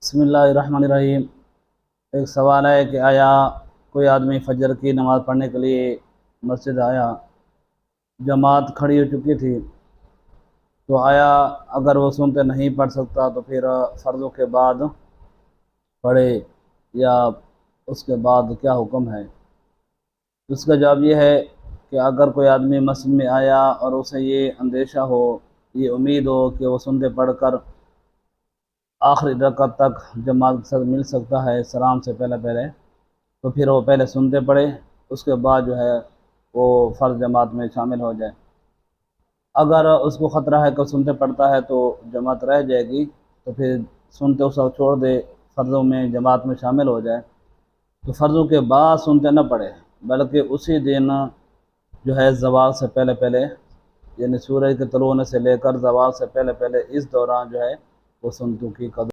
बिस्मिल्लाहिर्रहमानिर्रहीम। एक सवाल है कि आया कोई आदमी फजर की नमाज़ पढ़ने के लिए मस्जिद आया, जमात खड़ी हो चुकी थी, तो आया अगर वो सुनते नहीं पढ़ सकता तो फिर फ़र्ज़ों के बाद पढ़े या उसके बाद क्या हुक्म है? उसका जवाब ये है कि अगर कोई आदमी मस्जिद में आया और उसे ये अंदेशा हो, ये उम्मीद हो कि वो सुनते पढ़कर आखिरी रकअत तक जमात के साथ मिल सकता है सलाम से पहले पहले, तो फिर वो पहले सुनते पढ़े, उसके बाद जो है वो फ़र्ज़ जमात में शामिल हो जाए। अगर उसको ख़तरा है कि सुनते पढ़ता है तो जमात रह जाएगी, तो फिर सुनते उस वक़्त छोड़ दे, फ़र्ज़ों में जमात में शामिल हो जाए। तो फ़र्ज़ों के बाद सुनते न पढ़े, बल्कि उसी दिन जो है ज़वाल से पहले पहले, यानी सूरज के तलुओं होने से लेकर ज़वाल से पहले पहले इस दौरान जो है वो सुनतों की कदर